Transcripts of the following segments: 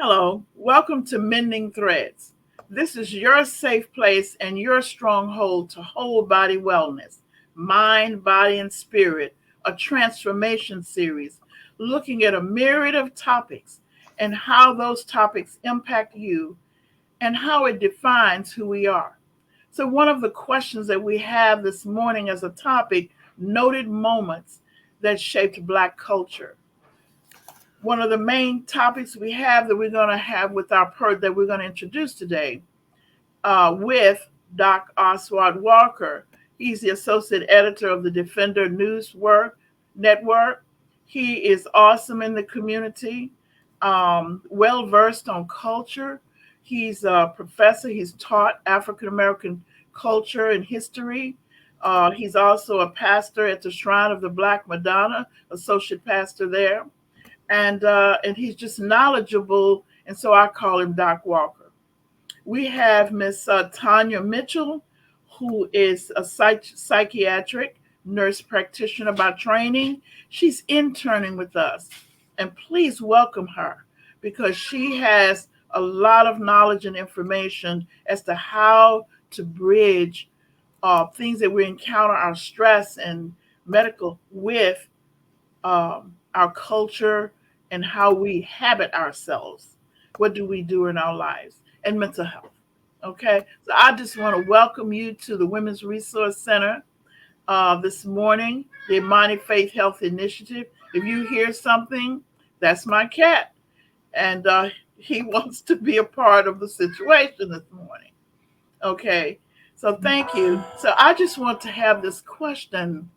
Hello, welcome to Mending Threads. This is your safe place and your stronghold to whole body wellness, mind, body, and spirit, a transformation series looking at a myriad of topics and how those topics impact you and how it defines who we are. So, one of the questions that we have this morning as a topic noted moments that shaped Black culture. One of the main topics we have that we're going to have with our that we're going to introduce today with Doc Oswald Walker. He's the associate editor of the Defender Network. He is awesome in the community, well versed on culture. He's a professor. He's taught African American culture and history. He's also a pastor at the Shrine of the Black Madonna, associate pastor there, and he's just knowledgeable, and so I call him Doc Walker. We have Miss Tanya Mitchell, who is a psychiatric nurse practitioner by training. She's interning with us, and please welcome her because she has a lot of knowledge and information as to how to bridge things that we encounter, our stress and medical with our culture and how we habit ourselves. What do we do in our lives and mental health? Okay, so I just want to welcome you to the Women's Resource Center this morning, the Imani Faith Health Initiative. If you hear something, that's my cat, and he wants to be a part of the situation this morning. Okay, so thank you. So I just want to have this question.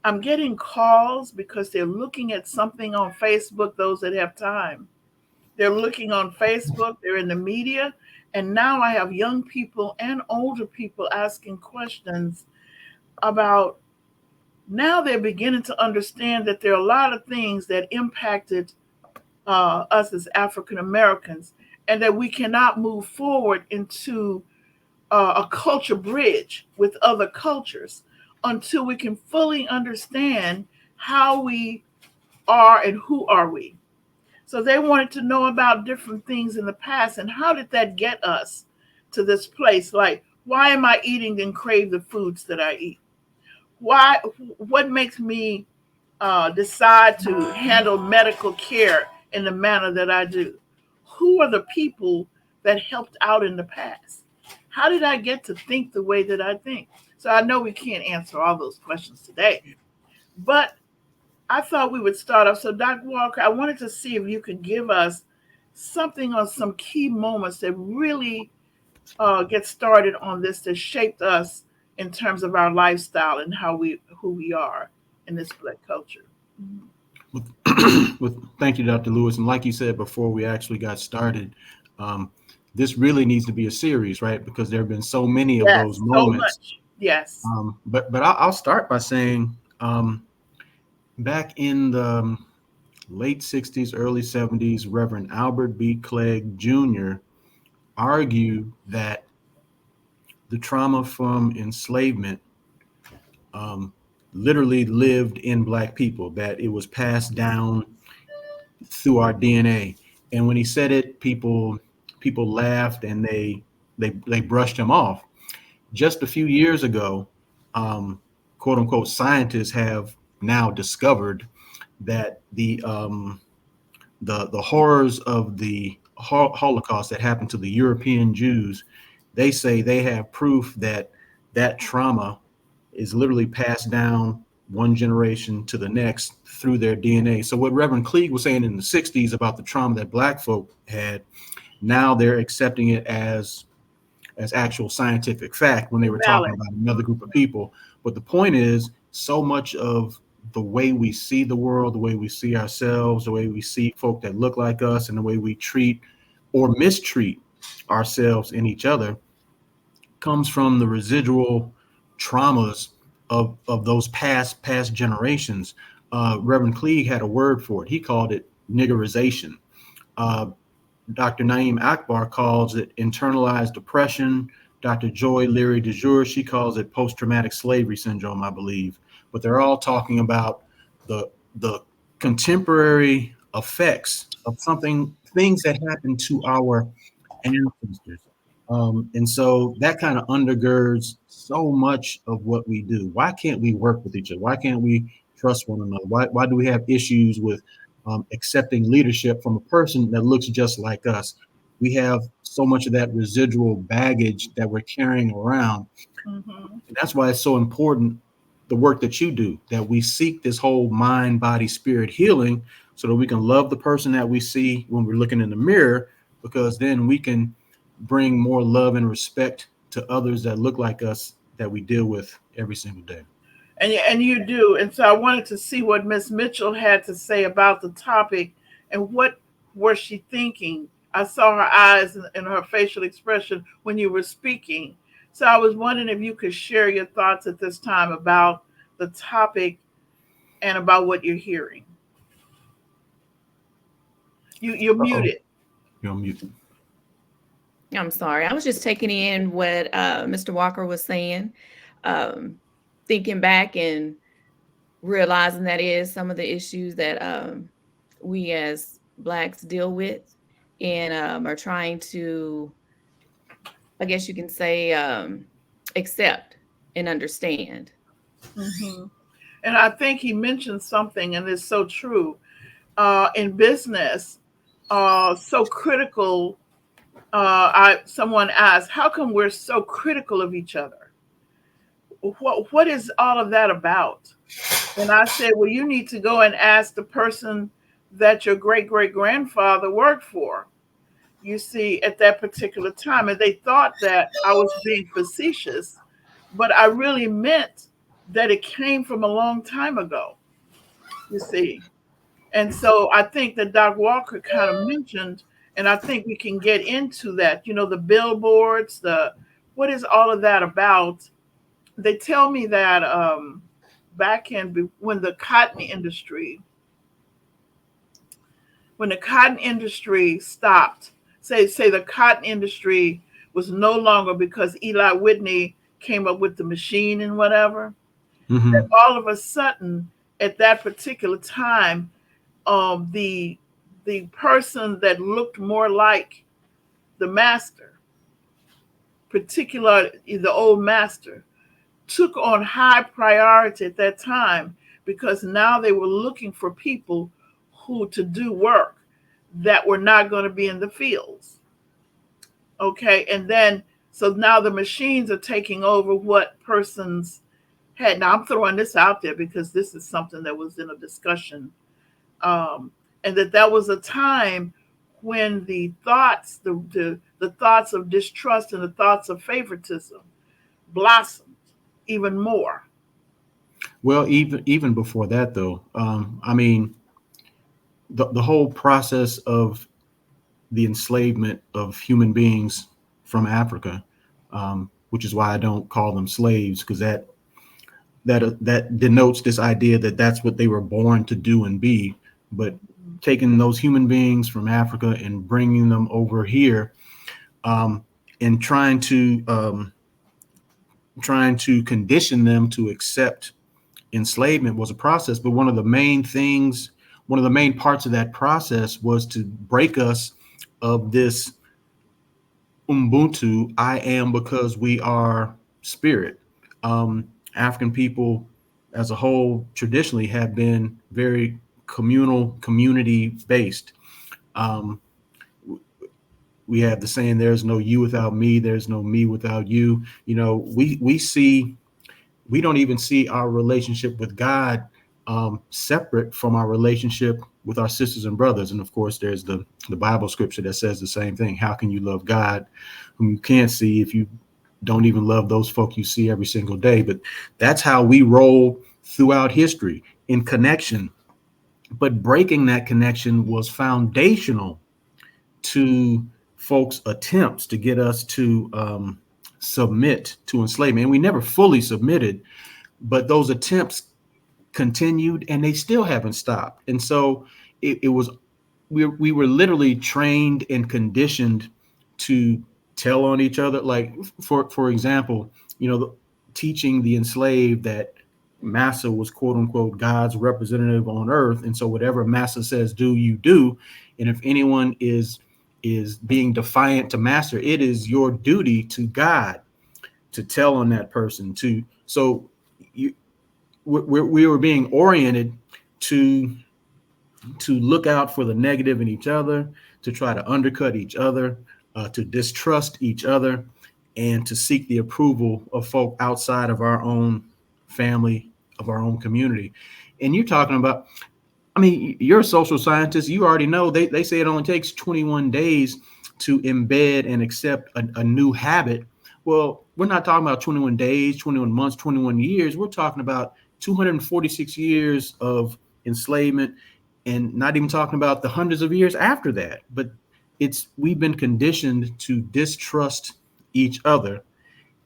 I'm getting calls because they're looking at something on Facebook, those that have time. They're looking on Facebook, they're in the media, and now I have young people and older people asking questions about now they're beginning to understand that there are a lot of things that impacted us as African Americans, and that we cannot move forward into a culture bridge with other cultures until we can fully understand how we are and who are we. So they wanted to know about different things in the past and how did that get us to this place? Like, why am I eating and crave the foods that I eat? Why? What makes me decide to handle medical care in the manner that I do? Who are the people that helped out in the past? How did I get to think the way that I think? So I know we can't answer all those questions today, but I thought we would start off. So, Dr. Walker, I wanted to see if you could give us something on some key moments that really get started on this that shaped us in terms of our lifestyle and how we who we are in this Black culture. Mhm. Well, well, thank you, Dr. Lewis. And like you said before we actually got started, um, this really needs to be a series, right? Because there have been so many of those Yes, so moments. much. Yes. But I'll start by saying back in the late 60s, early 70s, Reverend Albert B. Clegg Jr. argued that the trauma from enslavement um, literally lived in Black people, that it was passed down through our DNA. And when he said it, people laughed and they brushed him off. Just a few years ago, um, quote unquote scientists have now discovered that the horrors of the Holocaust that happened to the European Jews, they say they have proof that that trauma is literally passed down one generation to the next through their DNA. So what Reverend Cleage was saying in the 60s about the trauma that Black folk had, now they're accepting it as actual scientific fact when they were talking Valid. about another group of people. But the point is, so much of the way we see the world, the way we see ourselves, the way we see folk that look like us, and the way we treat or mistreat ourselves and each other comes from the residual traumas of those past generations. Reverend Cleage had a word for it. He called it niggerization. Uh, Dr. Naeem Akbar calls it internalized depression. Dr. Joy Leary DeJour, she calls it post-traumatic slavery syndrome, I believe. But they're all talking about the contemporary effects of things that happened to our ancestors. And so that kind of undergirds so much of what we do. Why can't we work with each other? Why can't we trust one another? Why do we have issues with accepting leadership from a person that looks just like us? We have so much of that residual baggage that we're carrying around. Mm-hmm. And that's why it's so important, the work that you do, that we seek this whole mind, body, spirit healing so that we can love the person that we see when we're looking in the mirror, because then we can bring more love and respect to others that look like us that we deal with every single day. And you do. And so I wanted to see what Miss Mitchell had to say about the topic and what was she thinking. I saw her eyes and her facial expression when you were speaking. So I was wondering if you could share your thoughts at this time about the topic and about what you're hearing. You're Uh-oh, muted. you're on mute. I'm sorry. I was just taking in what Mr. Walker was saying, um, thinking back and realizing that is some of the issues that we as Blacks deal with and are trying to, I guess you can say, accept and understand. Hmm. And I think he mentioned something, and it's so true. In business, so critical. Someone asked, "How come we're so critical of each other? What is all of that about?" And I said, "Well, you need to go and ask the person that your great great grandfather worked for. You see, at that particular time, and they thought that I was being facetious, but I really meant that it came from a long time ago. You see." And so I think that Doc Walker kind of mentioned, and I think we can get into that, the billboards, what is all of that about? They tell me that back in when the cotton industry, stopped, say the cotton industry was no longer because Eli Whitney came up with the machine and whatever, that Mm-hmm. all of a sudden at that particular time, the person that looked more like the master, particularly the old master, took on high priority at that time because now they were looking for people who to do work that were not going to be in the fields. Okay, and then so now the machines are taking over what persons had. Now I'm throwing this out there because this is something that was in a discussion, um, and that was a time when the thoughts of distrust and the thoughts of favoritism blossomed even more. Well, even before that, though, I mean, the whole process of the enslavement of human beings from Africa, which is why I don't call them slaves, because that denotes this idea that that's what they were born to do and be. But taking those human beings from Africa and bringing them over here, um, and trying to condition them to accept enslavement was a process. But one of the main parts of that process was to break us of this Ubuntu, I am because we are spirit. African people as a whole traditionally have been very communal, community based. Um, we have the saying, there's no you without me, there's no me without you. We don't even see our relationship with God separate from our relationship with our sisters and brothers. And of course, there's the Bible scripture that says the same thing. How can you love God whom you can't see if you don't even love those folk you see every single day? But that's how we roll throughout history, in connection. But breaking that connection was foundational to folks' attempts to get us to submit to enslavement. And we never fully submitted, but those attempts continued and they still haven't stopped. And so it was, we were literally trained and conditioned to tell on each other. Like for example, teaching the enslaved that Massa was quote unquote God's representative on earth, and so whatever Massa says do, you do. And if anyone is being defiant to Master, it is your duty to God to tell on that person. So we were being oriented to look out for the negative in each other, to try to undercut each other, to distrust each other, and to seek the approval of folk outside of our own family, of our own community. And you're talking about, I mean, you're a social scientist. You already know they say it only takes 21 days to embed and accept a new habit. Well, we're not talking about 21 days, 21 months, 21 years. We're talking about 246 years of enslavement, and not even talking about the hundreds of years after that. But we've been conditioned to distrust each other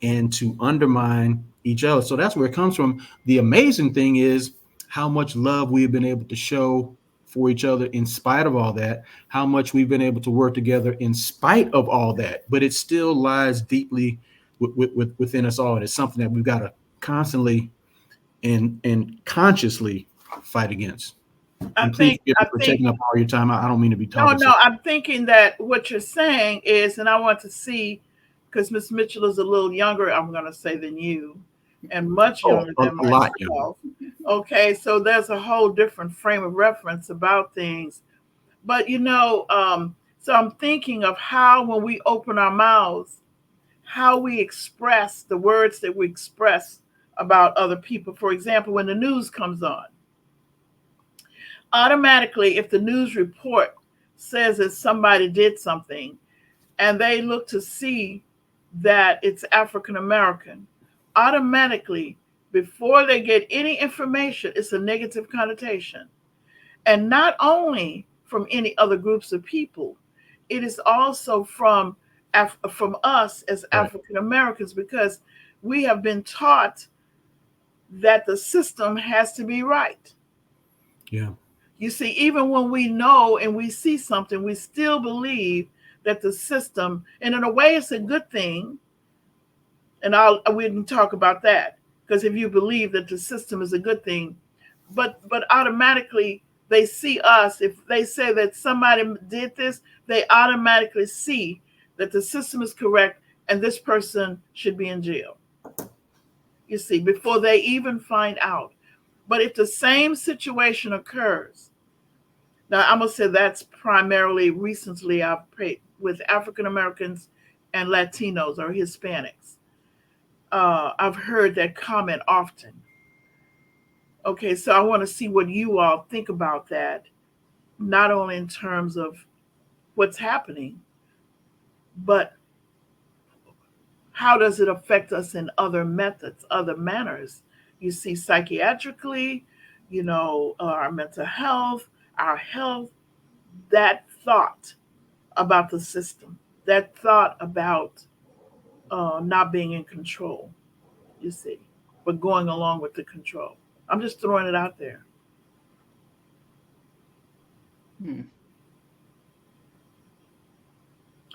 and to undermine each other. So that's where it comes from. The amazing thing is how much love we've been able to show for each other in spite of all that, how much we've been able to work together in spite of all that, but it still lies deeply within us all. And it's something that we've got to constantly and consciously fight against. And please forgive me for taking up all your time. I don't mean to be talking. No, I'm thinking that what you're saying is, and I want to see, because Miss Mitchell is a little younger, I'm going to say, than you, and much younger than myself. Younger. Okay, so there's a whole different frame of reference about things. But, so I'm thinking of how when we open our mouths, how we express the words that we express about other people. For example, when the news comes on, automatically, if the news report says that somebody did something and they look to see that it's African American, automatically, before they get any information, it's a negative connotation. And not only from any other groups of people, it is also from us as African Americans, because we have been taught that the system has to be right. Yeah. You see, even when we know and we see something, we still believe that the system, and in a way it's a good thing, and we didn't talk about that, because if you believe that the system is a good thing, but automatically they see us, if they say that somebody did this, they automatically see that the system is correct and this person should be in jail. You see, before they even find out. But if the same situation occurs, now I'm going to say that's primarily recently I've prayed with African Americans and Latinos or Hispanics. I've heard that comment often. Okay, so I want to see what you all think about that, not only in terms of what's happening, but how does it affect us in other methods, other manners? You see, psychiatrically, our mental health, our health, that thought about the system, that thought about not being in control, you see, but going along with the control. I'm just throwing it out there.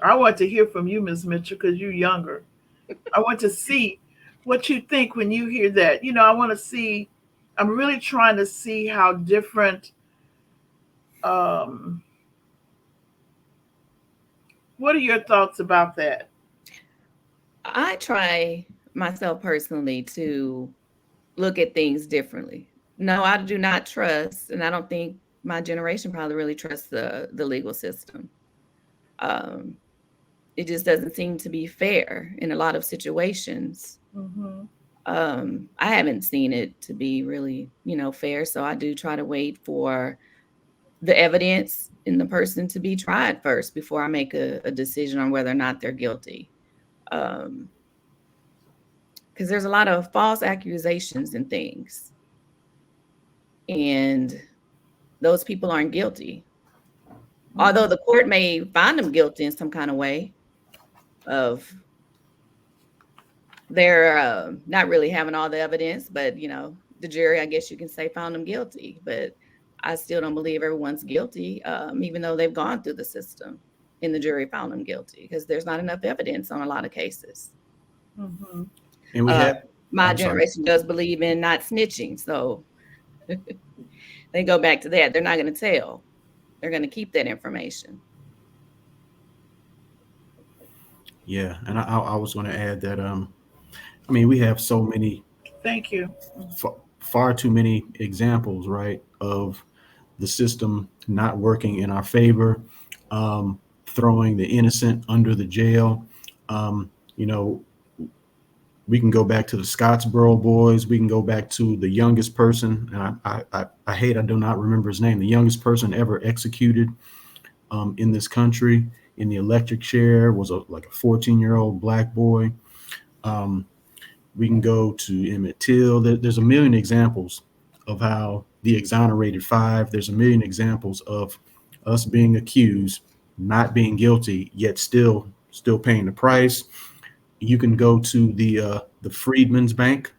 I want to hear from you, Ms. Mitchell, because you're younger. I want to see what you think when you hear that. I want to see, I'm really trying to see how different, what are your thoughts about that? I try myself personally to look at things differently. No, I do not trust, and I don't think my generation probably really trusts the legal system. It just doesn't seem to be fair in a lot of situations. Mm-hmm. I haven't seen it to be really, fair. So I do try to wait for the evidence in the person to be tried first before I make a decision on whether or not they're guilty. Because there's a lot of false accusations and things. And those people aren't guilty. Mm-hmm. Although the court may find them guilty in some kind of way of they're not really having all the evidence, but, the jury, I guess you can say, found them guilty. But I still don't believe everyone's guilty, even though they've gone through the system and the jury found them guilty, because there's not enough evidence on a lot of cases. Mm-hmm. And My I'm sorry. generation does believe in not snitching. So they go back to that. They're not going to tell. They're going to keep that information. Yeah, and I was going to add that I mean, we have so many, Thank you. far too many examples, right, of the system not working in our favor, throwing the innocent under the jail. You know, we can go back to the Scottsboro boys. We can go back to the youngest person, and I hate I do not remember his name. The youngest person ever executed in this country in the electric chair was like a 14-year-old black boy. Um, we can go to Emmett Till. There's a million examples of how the exonerated five. There's a million examples of us being accused, not being guilty, yet still paying the price. You can go to the Freedmen's bank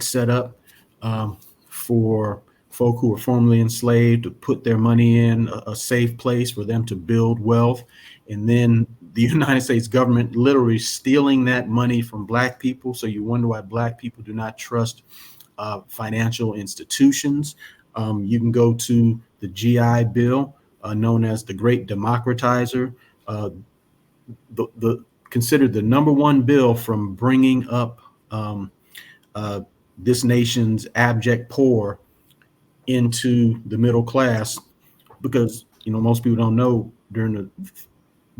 set up for folk who were formerly enslaved to put their money in a safe place for them to build wealth. And then the United States government literally stealing that money from black people. So you wonder why black people do not trust financial institutions. You can go to the GI Bill, known as the Great Democratizer, the considered the number one bill from bringing up uh, this nation's abject poor into the middle class, because most people don't know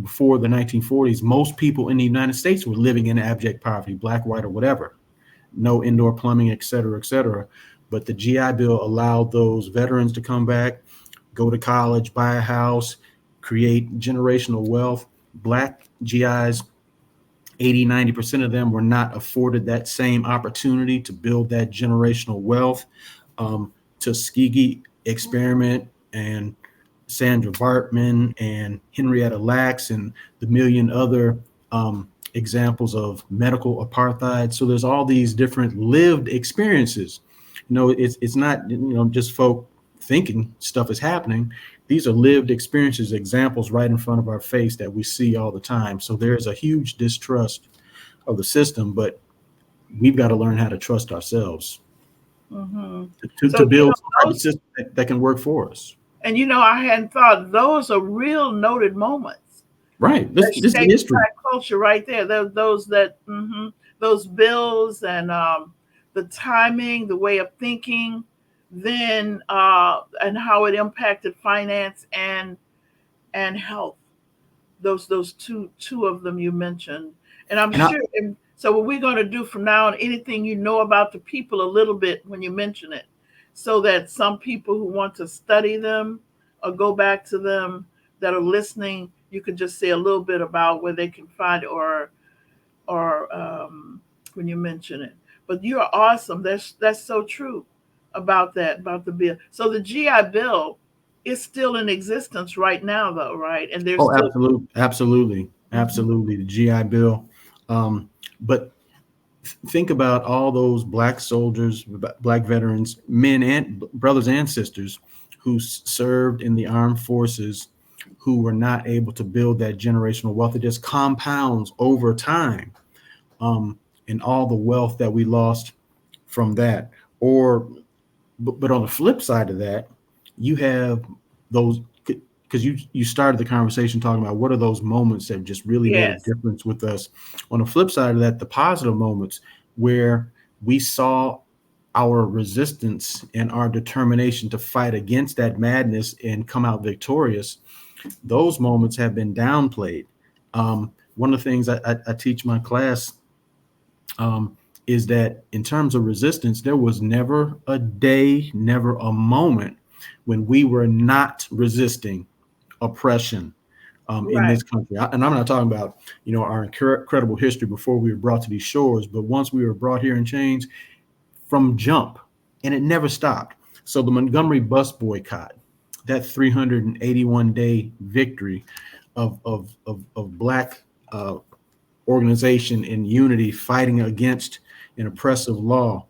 before the 1940s, most people in the United States were living in abject poverty, black, white, or whatever, no indoor plumbing, et cetera, et cetera. But the GI Bill allowed those veterans to come back, go to college, buy a house, create generational wealth. Black GIs, 80-90% of them were not afforded that same opportunity to build that generational wealth. Tuskegee experiment and Sandra Bartman and Henrietta Lacks and the million other examples of medical apartheid. So there's all these different lived experiences. It's not just folk thinking stuff is happening. These are lived experiences, examples right in front of our face that we see all the time. So there's a huge distrust of the system, but we've got to learn how to trust ourselves to build some type of system that can work for us. And I hadn't thought those are real noted moments. Right. This is history. Black culture right there. Those bills and the timing, the way of thinking, then and how it impacted finance and health. Those two of them you mentioned, and I'm sure. And so what we're going to do from now on, anything you know about the people a little bit when you mention it, so that some people who want to study them or go back to them that are listening, you could just say a little bit about where they can find it or when you mention it. But you're awesome. That's so true about the bill. So the GI Bill is still in existence right now, though, right? And there's still absolutely, the GI Bill. But think about all those black soldiers, black veterans, men and brothers and sisters who served in the armed forces, who were not able to build that generational wealth. It just compounds over time, and all the wealth that we lost from that. But on the flip side of that, you have those, because you started the conversation talking about what are those moments that just really made a difference with us. On the flip side of that, the positive moments where we saw our resistance and our determination to fight against that madness and come out victorious, those moments have been downplayed. One of the things I teach my class is that in terms of resistance, there was never a day, never a moment when we were not resisting oppression in this country. And I'm not talking about, our incredible history before we were brought to these shores, but once we were brought here in chains from jump, and it never stopped. So the Montgomery bus boycott, that 381-day victory of black organization in unity fighting against an oppressive law,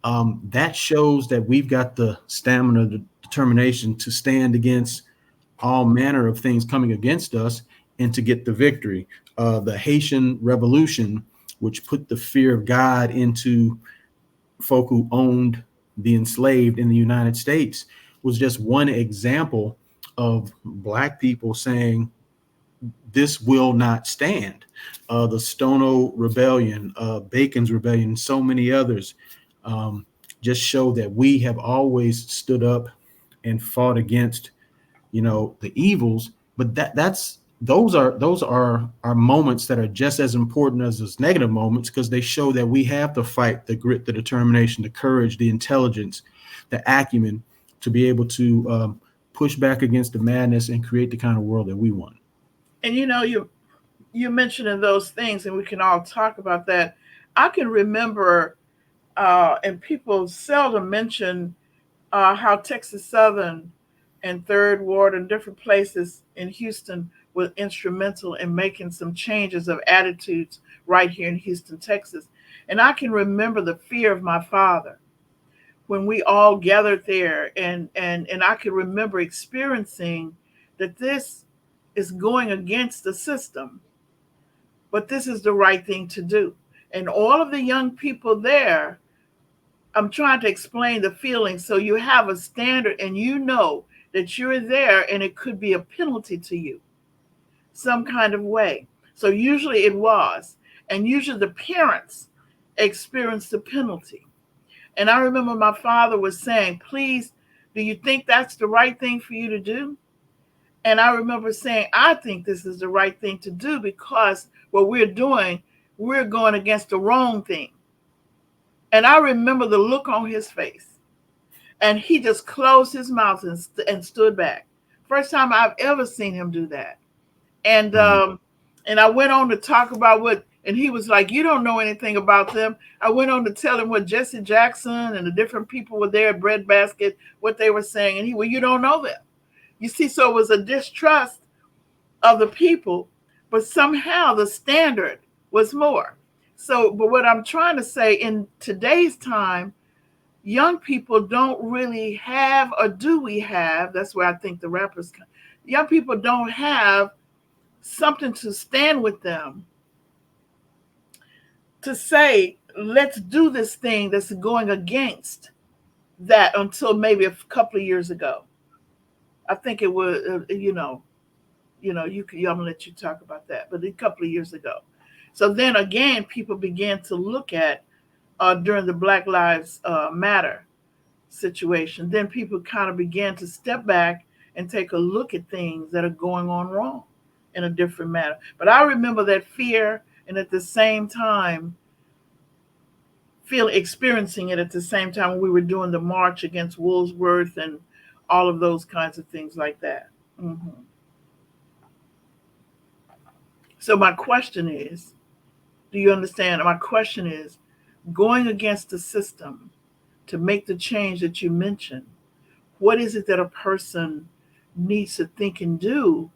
that shows that we've got the stamina, the determination to stand against all manner of things coming against us and to get the victory. The Haitian Revolution which put the fear of God into folk who owned the enslaved in the United States, was just one example of Black people saying, this will not stand. The Stono Rebellion, Bacon's Rebellion, and so many others just show that we have always stood up and fought against, the evils. But those are moments that are just as important as those negative moments, because they show that we have the fight, the grit, the determination, the courage, the intelligence, the acumen to be able to push back against the madness and create the kind of world that we want. And you mentioning those things, and we can all talk about that. I can remember, and people seldom mention how Texas Southern and Third Ward and different places in Houston were instrumental in making some changes of attitudes right here in Houston, Texas. And I can remember the fear of my father when we all gathered there, and I can remember experiencing that this is going against the system, but this is the right thing to do. And all of the young people there, I'm trying to explain the feeling so you have a standard and you know that you're there and it could be a penalty to you, some kind of way. So usually it was. And usually the parents experienced the penalty. And I remember my father was saying, please, do you think that's the right thing for you to do? And I remember saying, I think this is the right thing to do because what we're doing, we're going against the wrong thing. And I remember the look on his face. And he just closed his mouth and stood back. First time I've ever seen him do that. And and I went on to talk about and he was like, you don't know anything about them. I went on to tell him what Jesse Jackson and the different people were there at Breadbasket, what they were saying. And well, you don't know them. You see, so it was a distrust of the people, but somehow the standard was more. So, but what I'm trying to say, in today's time, young people don't really have, or do we have, that's where I think the rappers come. Young people don't have something to stand with them to say, let's do this thing that's going against that, until maybe a couple of years ago. I think it was, I'm gonna let you talk about that, but a couple of years ago. So then again, people began to look at during the Black Lives Matter situation. Then people kind of began to step back and take a look at things that are going on wrong in a different manner. But I remember that fear, and at the same time, experiencing it at the same time when we were doing the march against Woolsworth and all of those kinds of things like that. Mm-hmm. So my question is, do you understand? My question is, going against the system to make the change that you mentioned, what is it that a person needs to think and do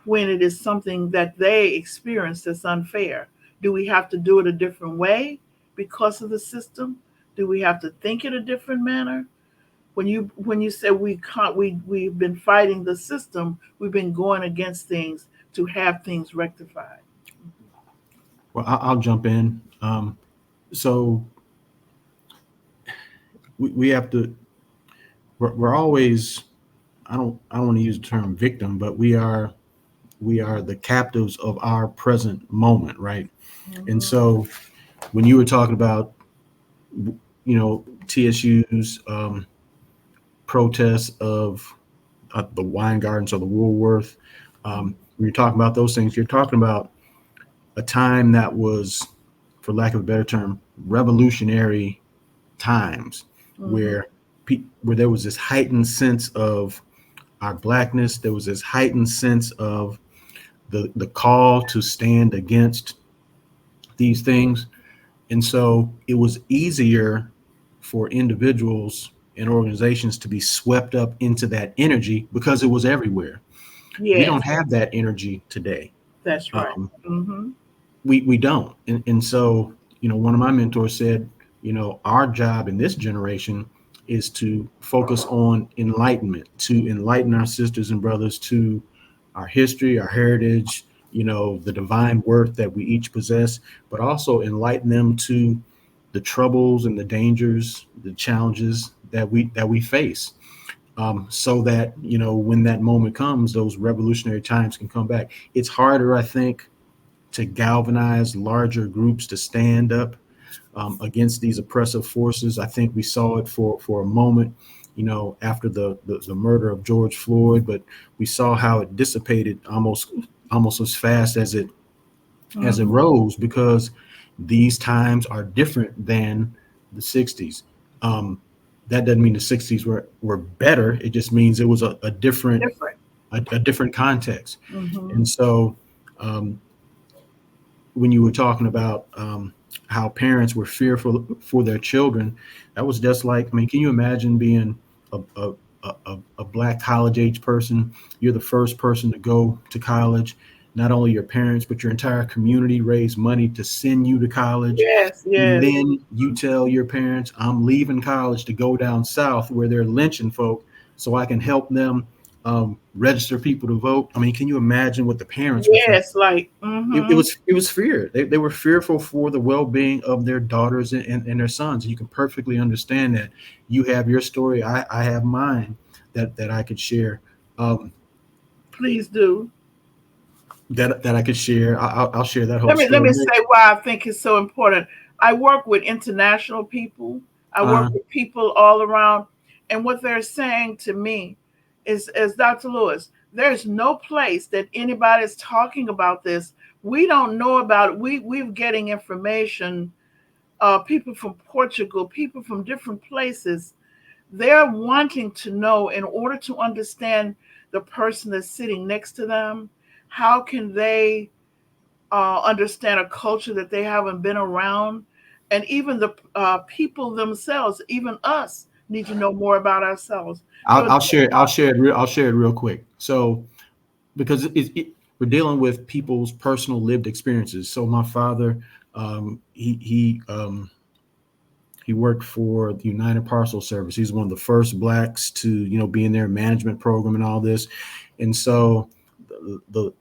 when it is something that they experience that's unfair? Do we have to do it a different way because of the system? Do we have to think in a different manner? When you say we've been fighting the system, we've been going against things to have things rectified. Well, I'll jump in. So we have to. We're always. I don't want to use the term victim, but we are the captives of our present moment, right? Mm-hmm. And so when you were talking about, TSU's protests of the wine gardens or the Woolworth, when you're talking about those things, you're talking about a time that was, for lack of a better term, revolutionary times, mm-hmm. where there was this heightened sense of our Blackness. There was this heightened sense of the call to stand against these things. And so it was easier for individuals and organizations to be swept up into that energy because it was everywhere. Yes. We don't have that energy today. That's right. Mm-hmm. We don't. And so, one of my mentors said, our job in this generation is to focus on enlightenment, to enlighten our sisters and brothers to our history, our heritage, the divine worth that we each possess, but also enlighten them to the troubles and the dangers, the challenges that we face, so that when that moment comes, those revolutionary times can come back. It's harder, I think, to galvanize larger groups to stand up against these oppressive forces. I think we saw it for a moment, after the murder of George Floyd, but we saw how it dissipated almost as fast as it Mhm. rose, because these times are different than the 60s. Um, that doesn't mean the 60s were better. It just means it was a different Different. a different context. Hmm. And so, um, when you were talking about how parents were fearful for their children, that was just like, I mean, can you imagine being a black college age person? You're the first person to go to college. Not only your parents, but your entire community raised money to send you to college. Yes, And yes, then you tell your parents, I'm leaving college to go down south where they're lynching folk so I can help them register people to vote. I mean, can you imagine what the parents were thinking? yes. Like, It was fear. They were fearful for the well-being of their daughters and their sons. You can perfectly understand that. You have your story, I have mine that I could share. um, please do. that I could share. I'll share that whole Let story. me say why I think it's so important. I work with international people. I work uh, with people all around, and what they're saying to me is, as Dr. Lewis, there's no place that anybody's talking about this. We don't know about it. We're getting information. People from Portugal, people from different places, they're wanting to know in order to understand the person that's sitting next to them. How can they understand a culture that they haven't been around, and even the people themselves, even us, need to know more about ourselves. I'll, So I'll share. I'll share it real quick. So, because we're dealing with people's personal lived experiences. So my father, he worked for the United Parcel Service. He's one of the first blacks to be in their management program and all this. And so the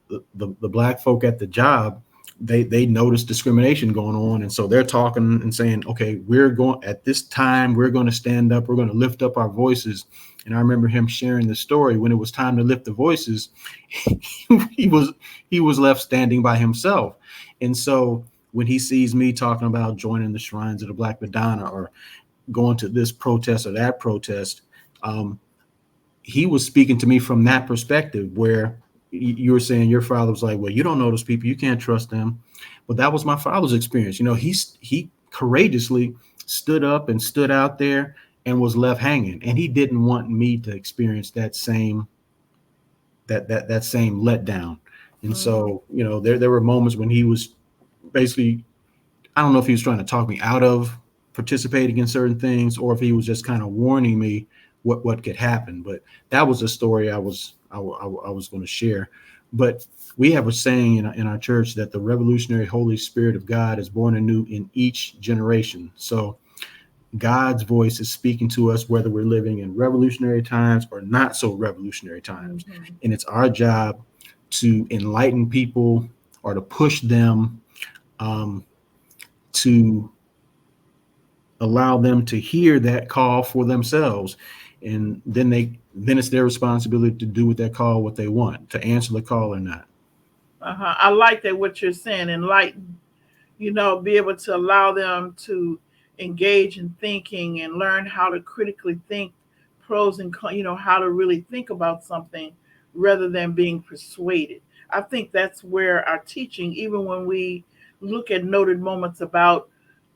black folk at the job, they noticed discrimination going on, and so they're talking and saying, okay, we're going at this time, we're going to stand up, we're going to lift up our voices. And I remember him sharing the story when it was time to lift the voices. he was he was left standing by himself. And so when he sees me talking about joining the shrines of the Black Madonna or going to this protest or that protest, um, he was speaking to me from that perspective, where you were saying your father was like, well, you don't know those people, you can't trust them. But that was my father's experience. He courageously stood up and stood out there and was left hanging, and he didn't want me to experience that same letdown. And mhm. so there were moments when he was basically, I don't know if he was trying to talk me out of participating in certain things, or if he was just kind of warning me what could happen. But that was a story I was going to share. But we have a saying in our church that the revolutionary Holy Spirit of God is born anew in each generation. So God's voice is speaking to us whether we're living in revolutionary times or not so revolutionary times. Mhm. And it's our job to enlighten people, or to push them, um, to allow them to hear that call for themselves. And then it's their responsibility to do with that call what they want, to answer the call or not. I like that what you're saying, enlighten. Be able to allow them to engage in thinking and learn how to critically think pros and cons, how to really think about something rather than being persuaded. I think that's where our teaching, even when we look at noted moments about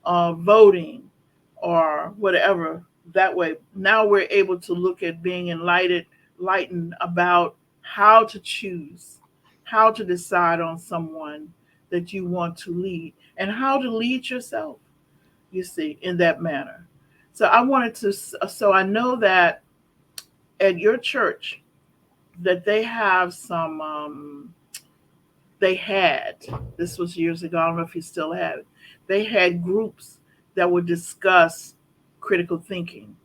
voting or whatever, that way, now we're able to look at being enlightened about how to choose, how to decide on someone that you want to lead, and how to lead yourself, you see, in that manner. So I wanted to, so I know that at your church, that they have some, they had, this was years ago, I don't know if you still have it, they had groups that would discuss critical thinking.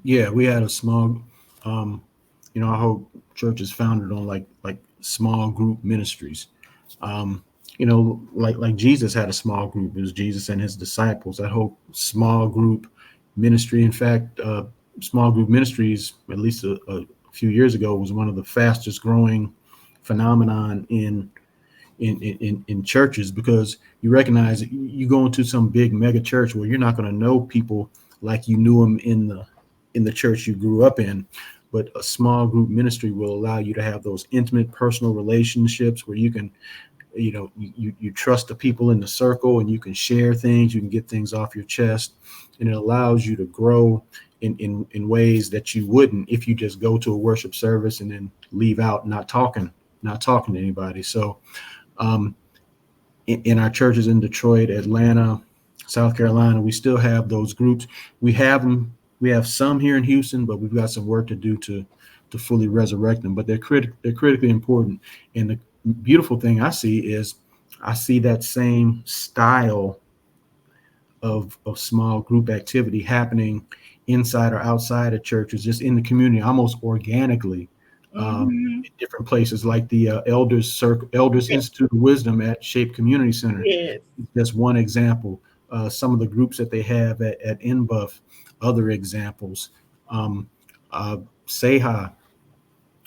Yeah, we had a small, um, our whole churches founded on like small group ministries. Like Jesus had a small group. It was Jesus and his disciples. That whole small group ministry. In fact, small group ministries, at least a few years ago, was one of the fastest growing phenomenon in churches, because you recognize you go into some big mega church where you're not going to know people like you knew them in the church you grew up in. But a small group ministry will allow you to have those intimate personal relationships where you can, you trust the people in the circle, and you can share things, you can get things off your chest, and it allows you to grow in ways that you wouldn't if you just go to a worship service and then leave out not talking to anybody. So in our churches in Detroit, Atlanta, South Carolina, we still have those groups. We have them. We have some here in Houston, but we've got some work to do to fully resurrect them. But they're critically important. And the beautiful thing I see is I see that same style of small group activity happening inside or outside of churches, just in the community, almost organically. In different places, like the Elders Yes. Institute of Wisdom at Shape Community Center. Yes. That's one example. Some of the groups that they have at NBUF, other examples. Seha,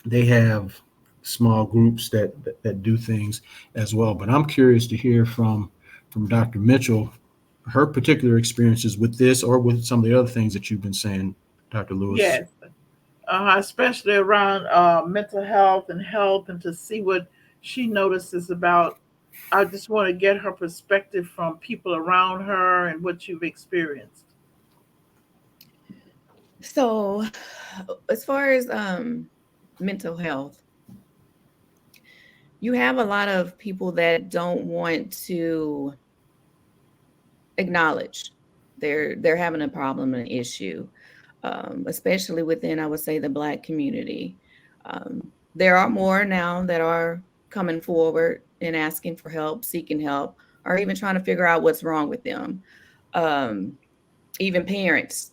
they have small groups that do things as well. But I'm curious to hear from Dr. Mitchell, her particular experiences with this, or with some of the other things that you've been saying, Dr. Lewis. Yes. Especially around mental health and health, and to see what she notices about. I just want to get her perspective from people around her and what you've experienced. So, as far as mental health, you have a lot of people that don't want to acknowledge they're having a problem, an issue, especially within, I would say, the Black community. There are more now that are coming forward and asking for help, seeking help, or even trying to figure out what's wrong with them. Um, Even parents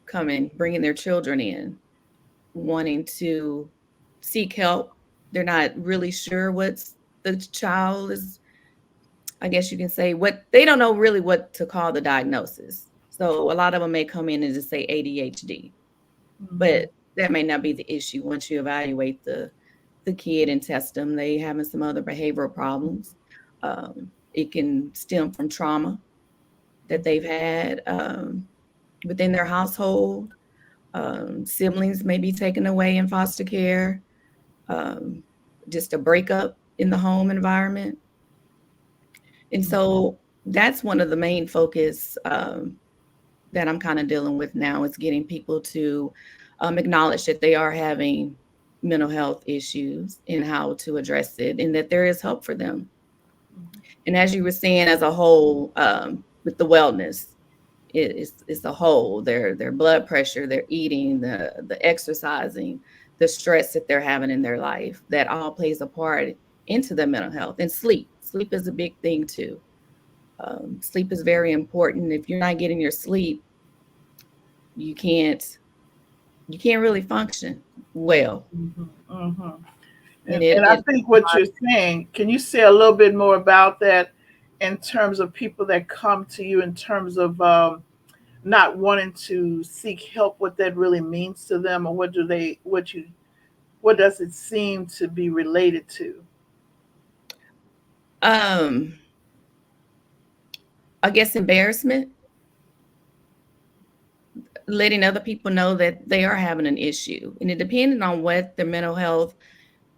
coming, bringing their children in, wanting to seek help. They're not really sure what's the child is, I guess you can say, what they don't know really what to call the diagnosis. So a lot of them may come in and just say ADHD, Mm-hmm. but that may not be the issue. Once you evaluate the kid and test them, they having some other behavioral problems. It can stem from trauma that they've had within their household. Siblings may be taken away in foster care, um, just a breakup in the home environment. And so that's one of the main focus that I'm kind of dealing with now, is getting people to acknowledge that they are having mental health issues and how to address it, and that there is help for them. And as you were saying, as a whole, with the wellness, it's a whole. Their blood pressure, their eating, the exercising, the stress that they're having in their life, that all plays a part into their mental health. And sleep. Sleep is a big thing too. Sleep is very important. If you're not getting your sleep, you can't really function well. Mm-hmm. Mm-hmm. And And I think what you're saying, can you say a little bit more about that in terms of people that come to you, in terms of not wanting to seek help, what that really means to them, or what does it seem to be related to? um, I guess embarrassment, letting other people know that they are having an issue, and it depending on what the mental health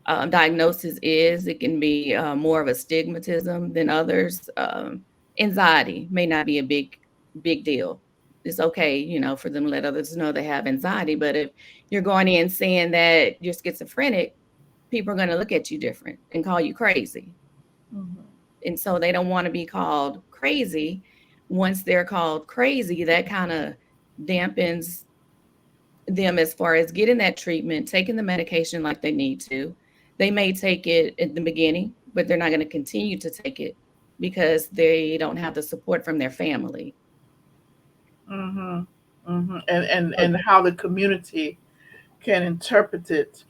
diagnosis is, it can be more of a stigmatism than others. Anxiety may not be a big deal. It's okay, for them to let others know they have anxiety. But if you're going in saying that you're schizophrenic, people are going to look at you different and call you crazy. Mm-hmm. And so they don't want to be called crazy. Once they're called crazy, that kind of dampens them as far as getting that treatment, taking the medication like they need to. They may take it at the beginning, but they're not going to continue to take it because they don't have the support from their family. Mm-hmm. Mm-hmm. And So, how the community can interpret it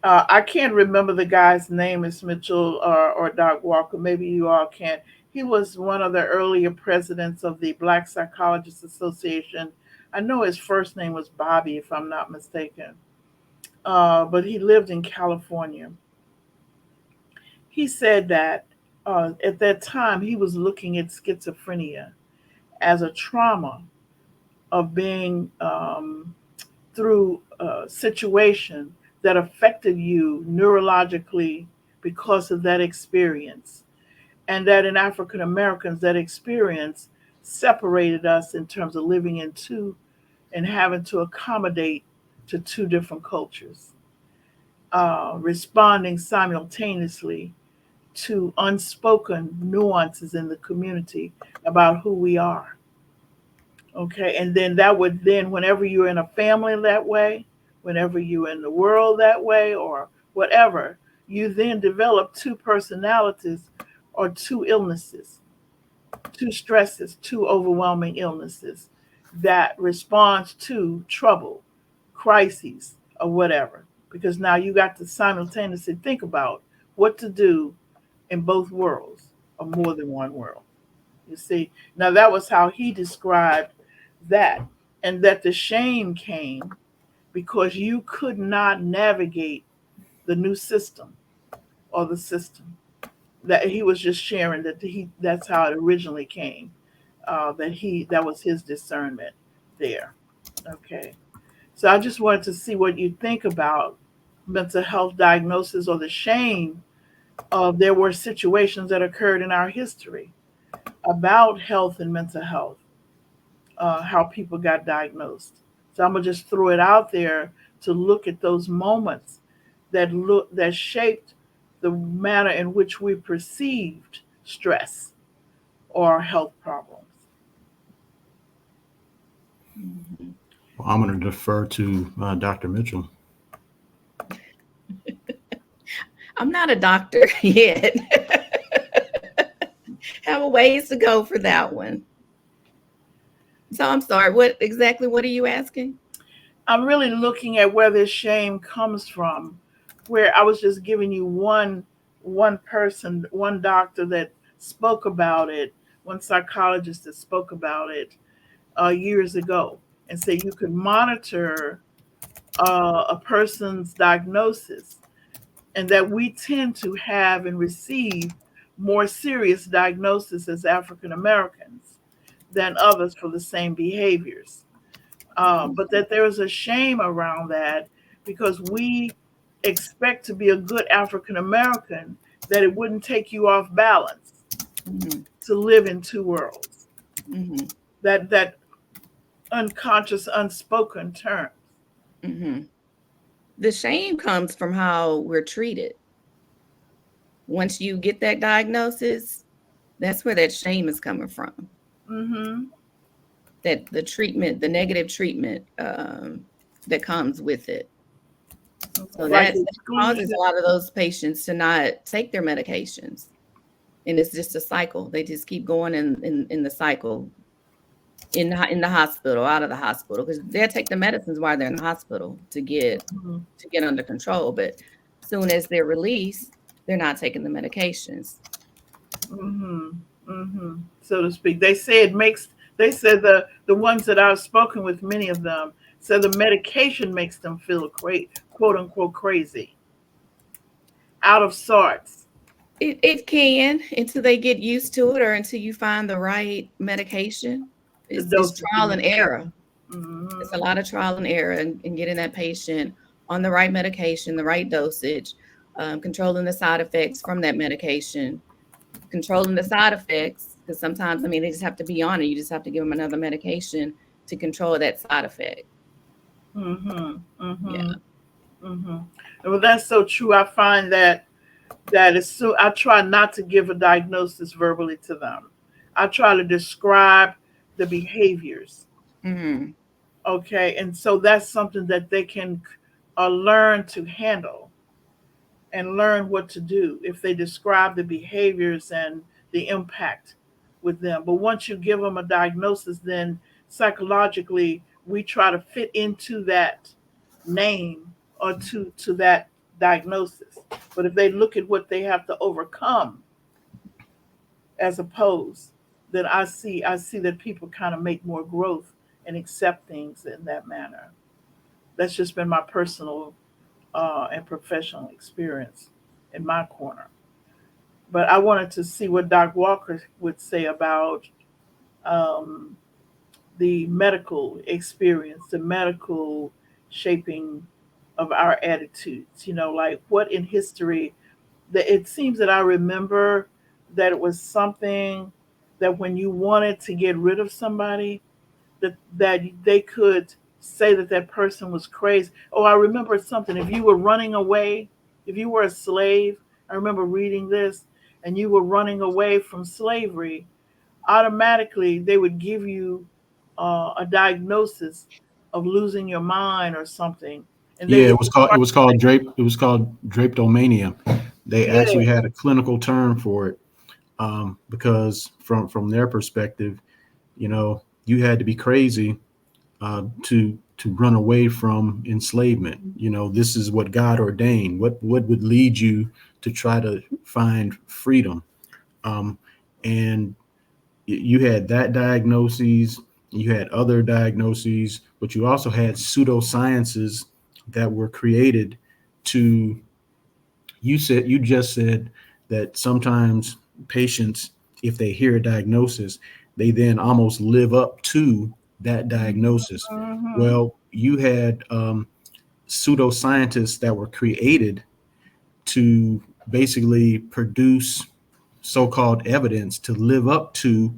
I can't remember the guy's name, Miss Mitchell or Doc Walker. Maybe you all can. He was one of the earlier presidents of the Black Psychologists Association. I know his first name was Bobby, if I'm not mistaken. But he lived in California. He said that at that time he was looking at schizophrenia as a trauma of being through a situation that affected you neurologically because of that experience. And that in African Americans, that experience separated us in terms of living in two and having to accommodate to two different cultures, responding simultaneously to unspoken nuances in the community about who we are. Okay, and then that would then, whenever you're in a family that way, whenever you're in the world that way, or whatever, you then develop two personalities or two illnesses, two stresses, two overwhelming illnesses that responds to trouble, crises, or whatever. Because now you got to simultaneously think about what to do in both worlds or more than one world. You see, now that was how he described that, and that the shame came because you could not navigate the new system or the system. That he was just sharing that that's how it originally came. That was his discernment there. Okay, so I just wanted to see what you think about mental health diagnosis or the shame of there were situations that occurred in our history about health and mental health, how people got diagnosed. So I'm gonna just throw it out there to look at those moments that shaped the manner in which we perceived stress or health problems. Mhm. Well, I'm going to defer to Dr. Mitchell. I'm not a doctor yet. Have a ways to go for that one. So I'm sorry. What are you asking? I'm really looking at where this shame comes from, where I was just giving you one person, one doctor that spoke about it, one psychologist that spoke about it years ago, and say you could monitor a person's diagnosis, and that we tend to have and receive more serious diagnosis as African Americans than others for the same behaviors. But that there is a shame around that because we expect to be a good African American, that it wouldn't take you off balance Mm-hmm. to live in two worlds. Mm-hmm. That unconscious, unspoken terms. Mm-hmm. The shame comes from how we're treated. Once you get that diagnosis, that's where that shame is coming from. Mm-hmm. That the treatment, the negative treatment that comes with it. So Like that causes exclusion. a lot of those patients to not take their medications. And it's just a cycle. They just keep going in the cycle, in the hospital, out of the hospital, because they'll take the medicines while they're in the hospital Mm-hmm. to get under control. But soon as they're released, they're not taking the medications. Mm-hmm. Mm-hmm. So to speak. They say it makes. They said the ones that I've spoken with, many of them said the medication makes them feel quote unquote crazy, out of sorts. It can, until they get used to it or until you find the right medication. The It's dosage you trial and need. error. It's a Mm-hmm. lot of trial and error in getting that patient on the right medication, the right dosage, controlling the side effects from that medication, controlling the side effects. Because sometimes, I mean, they just have to be on it. You just have to give them another medication to control that side effect. Mm-hmm. Yeah. Mm-hmm. Mm-hmm. Well, that's so true. I find that is so. I try not to give a diagnosis verbally to them. I try to describe the behaviors. Mm-hmm. Okay, and so that's something that they can learn to handle and learn what to do if they describe the behaviors and the impact with them. But once you give them a diagnosis, then psychologically we try to fit into that name or to that diagnosis. But if they look at what they have to overcome as opposed, then I see that people kind of make more growth and accept things in that manner. That's just been my personal and professional experience in my corner. But I wanted to see what Doc Walker would say about um, the medical experience, the medical shaping of our attitudes. Like what in history that it seems that I remember that it was something that when you wanted to get rid of somebody, that they could say that that person was crazy. Oh, I remember something. If you were running away, if you were a slave, I remember reading this, and you were running away from slavery, automatically they would give you a diagnosis of losing your mind or something, and they Yeah, would it was called start. drapetomania. They Yeah. actually had a clinical term for it, because from their perspective, you had to be crazy to run away from enslavement. This is what God ordained. What would lead you to try to find freedom? Um, and you had that diagnoses, you had other diagnoses, but you also had pseudosciences that were created to. You just said that sometimes patients, if they hear a diagnosis, they then almost live up to that diagnosis. Hmm. Well, you had pseudoscientists that were created to basically produce so-called evidence to live up to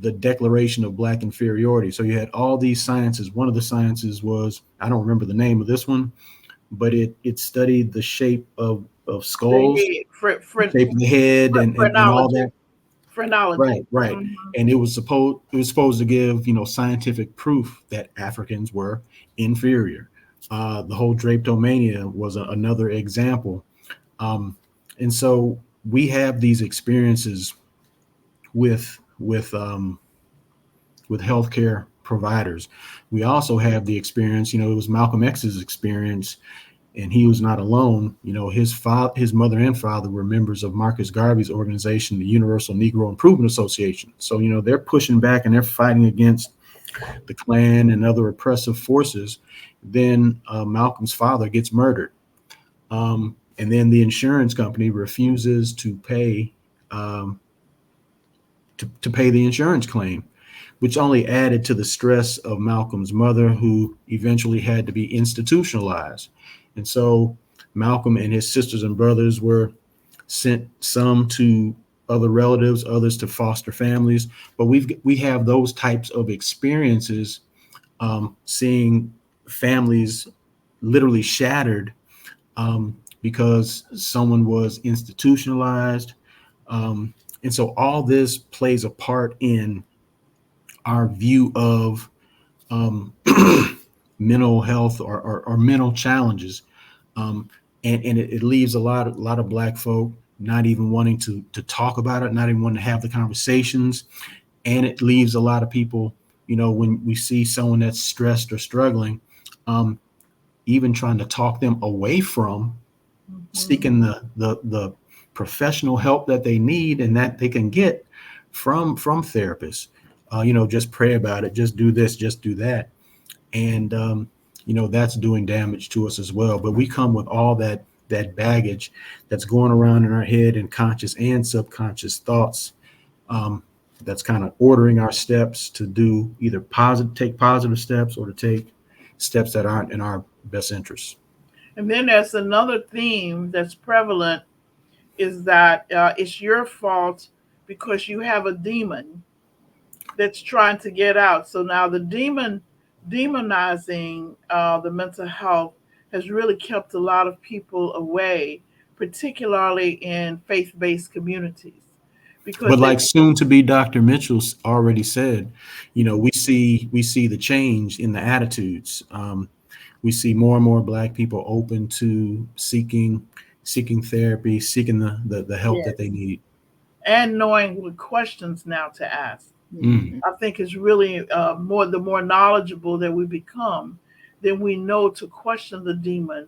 the declaration of black inferiority. So you had all these sciences. One of the sciences was, I don't remember the name of this one, but it studied the shape of The skulls, head, shape of the head, and all phrenology, that. phrenology. Right, right. Hmm. And it was supposed to give scientific proof that Africans were inferior. The whole drapetomania was another example. Um, and so we have these experiences with healthcare providers. We also have the experience. It was Malcolm X's experience, and he was not alone. His mother and father were members of Marcus Garvey's organization, the Universal Negro Improvement Association. So they're pushing back and they're fighting against the Klan and other oppressive forces. Then Malcolm's father gets murdered, and then the insurance company refuses um, to pay the insurance claim, which only added to the stress of Malcolm's mother, who eventually had to be institutionalized. And so Malcolm and his sisters and brothers were sent, some to other relatives, others to foster families. But we have those types of experiences, seeing families literally shattered, because someone was institutionalized. Um, and so all this plays a part in our view of um, mental health, or mental challenges, um, and it leaves a lot of Black folk not even wanting to talk about it, not even wanting to have the conversations, and it leaves a lot of people, when we see someone that's stressed or struggling, um, even trying to talk them away from Hmm. seeking the professional help that they need and that they can get from therapists. Just pray about it, just do this, just do that, and that's doing damage to us as well. But we come with all that baggage that's going around in our head, and conscious and subconscious thoughts, um, that's kind of ordering our steps to do either take positive steps, or to take steps that aren't in our best interests. And then there's another theme that's prevalent is that it's your fault because you have a demon that's trying to get out. So now the demonizing the mental health has really kept a lot of people away, particularly in faith-based communities, because But they. like soon to be Dr. Mitchell's already said, we see the change in the attitudes. We see more and more Black people open to seeking therapy, seeking the help that Yes, they need. and knowing what questions now to ask. Mm. Mhm. I think is really the more knowledgeable that we become, then we know to question the demon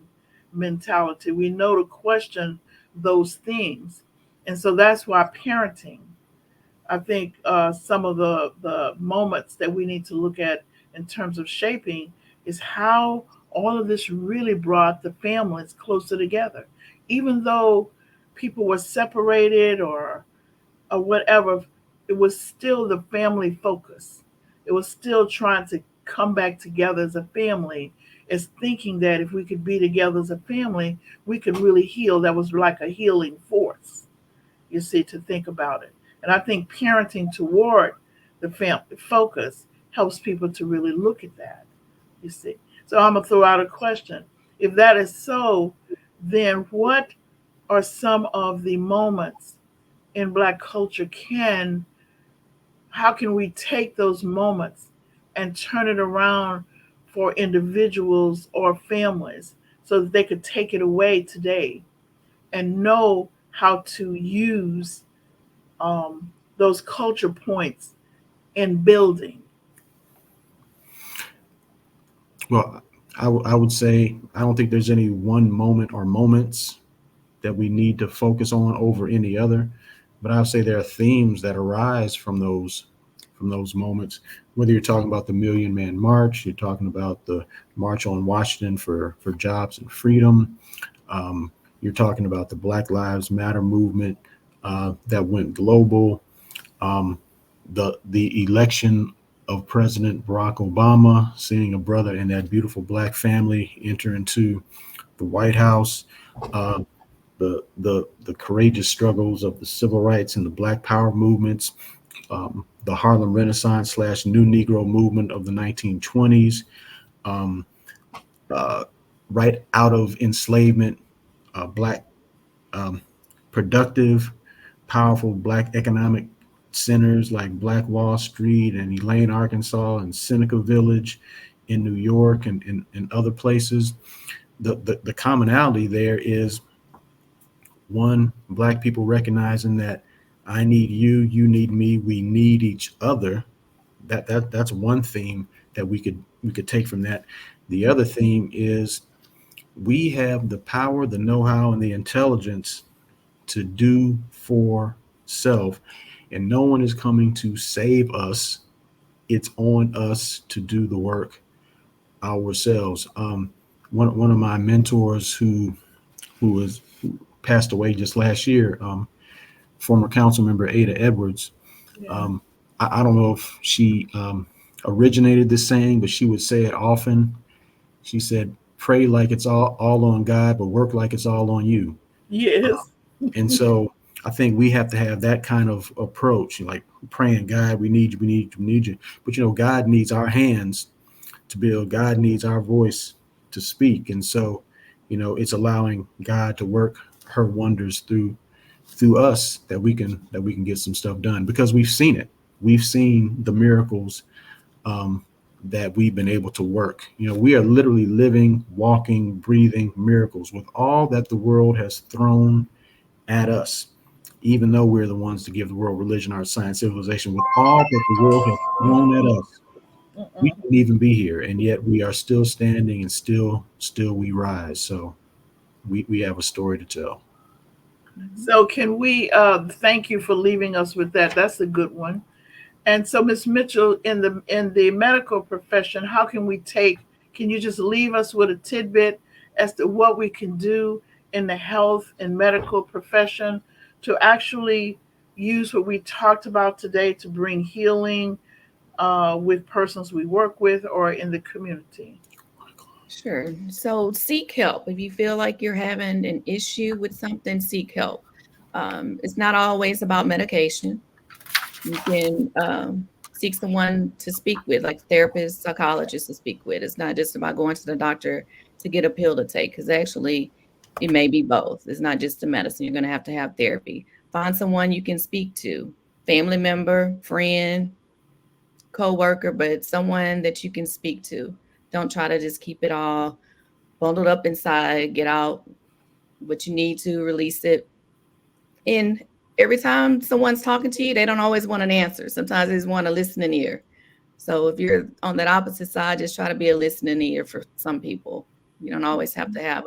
mentality. We know to question those things. And so that's why parenting, I think some of the moments that we need to look at in terms of shaping is how all of this really brought the families closer together. Even though people were separated or whatever, it was still the family focus. It was still trying to come back together as a family, as thinking that if we could be together as a family, we could really heal. That was like a healing force, you see, to think about it. And I think parenting toward the family focus helps people to really look at that, you see. So I'm going to throw out a question. If that is so, then what are some of the moments in Black culture how can we take those moments and turn it around for individuals or families so that they could take it away today and know how to use um, those culture points in building? Well, I would say I don't think there's any one moment or moments that we need to focus on over any other, but I would say there are themes that arise from those moments. Whether you're talking about the Million Man March, you're talking about the March on Washington for jobs and freedom, you're talking about the Black Lives Matter movement that went global, um, the election of President Barack Obama, seeing a brother and that beautiful black family enter into the White House, uh, the courageous struggles of the civil rights and the Black Power movements, the Harlem Renaissance slash New Negro movement of the 1920s, um, uh, right out of enslavement, black um, productive, powerful black economic centers like Black Wall Street and Elaine, Arkansas, and Seneca Village in New York and other places. The commonality there is one, black people recognizing that I need you, you need me, we need each other. That's one theme that we could take from that. The other theme is we have the power, the know-how, and the intelligence to do for self, and no one is coming to save us. It's on us to do the work ourselves. One of my mentors who passed away just last year, former council member Ada Edwards. Yeah. Um, I don't know if she originated this saying, but she would say it often. She said, "Pray like it's all on God, but work like it's all on you." Yes. And so I think we have to have that kind of approach, like praying, God, we need you, we need you, we need you. But God needs our hands to build. God needs our voice to speak. And so, it's allowing God to work her wonders through us that we can get some stuff done because we've seen it. We've seen the miracles um, that we've been able to work. We are literally living, walking, breathing miracles with all that the world has thrown at us, even though we're the ones to give the world religion, art, science, civilization, with all that the world has thrown at us. We Mm-mm. couldn't even be here, and yet we are still standing and still we rise. So we have a story to tell. So can we thank you for leaving us with that. That's a good one. And so, Ms. Mitchell, in the medical profession, how can we take? Can you just leave us with a tidbit as to what we can do in the health and medical profession to actually use what we talked about today to bring healing with persons we work with or in the community? Sure. So seek help. If you feel like you're having an issue with something, seek help. It's not always about medication. You can seek someone to speak with, like therapists, psychologists to speak with. It's not just about going to the doctor to get a pill to take, because actually it may be both. It's not just the medicine. You're going to have therapy. Find someone you can speak to, family member, friend, co-worker, but someone that you can speak to. Don't try to just keep it all bundled up inside. Get out what you need to, release it. And every time someone's talking to you, they don't always want an answer. Sometimes they just want a listening ear. So if you're on that opposite side, just try to be a listening ear for some people. You don't always have to have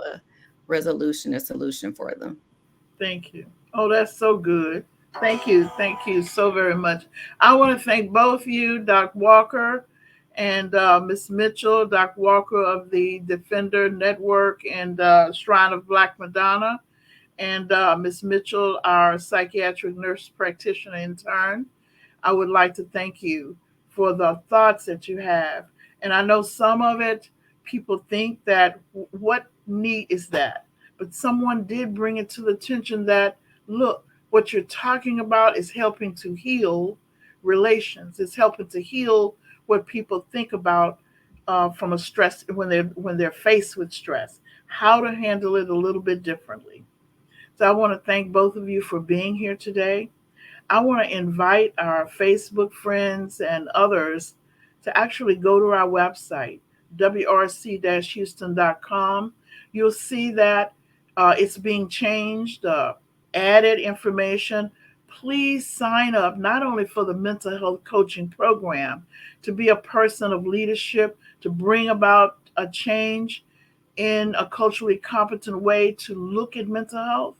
resolution and solution for them. Thank you. Oh, that's so good. Thank you. Thank you so very much. I want to thank both of you, Doc Walker and Miss Mitchell, Doc Walker of the Defender Network and Shrine of Black Madonna, and Miss Mitchell, our psychiatric nurse practitioner intern. I would like to thank you for the thoughts that you have. And I know some of it, people think that what need is that? But someone did bring it to the attention that, look, what you're talking about is helping to heal relations. It's helping to heal what people think about from a stress when they're faced with stress, how to handle it a little bit differently. So I want to thank both of you for being here today. I want to invite our Facebook friends and others to actually go to our website, wrc-houston.com. You'll see that it's being changed, added information. Please sign up not only for the mental health coaching program, to be a person of leadership, to bring about a change in a culturally competent way to look at mental health,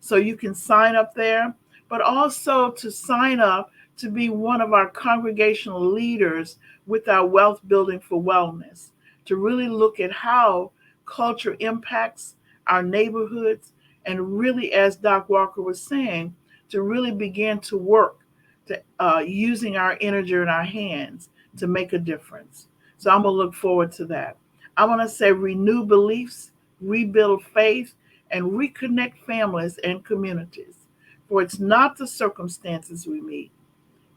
so you can sign up there, but also to sign up to be one of our congregational leaders with our Wealth Building for Wellness, to really look at how culture impacts our neighborhoods, and really, as Doc Walker was saying, to really begin to work to using our energy in our hands to make a difference. So I'm going to look forward to that. I want to say renew beliefs, rebuild faith, and reconnect families and communities. For it's not the circumstances we meet,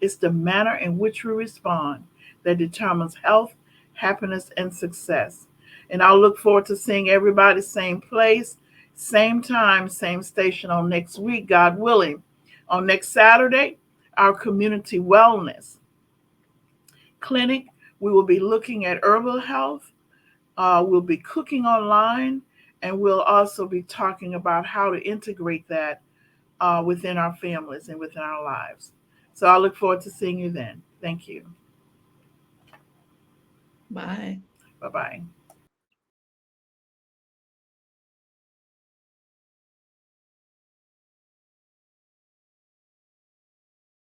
it's the manner in which we respond that determines health, happiness, and success. And I'll look forward to seeing everybody same place, same time, same station on next week, God willing. On next Saturday, our community wellness clinic, we will be looking at herbal health. We'll be cooking online, and we'll also be talking about how to integrate that within our families and within our lives. So I look forward to seeing you then. Thank you. Bye. Bye bye.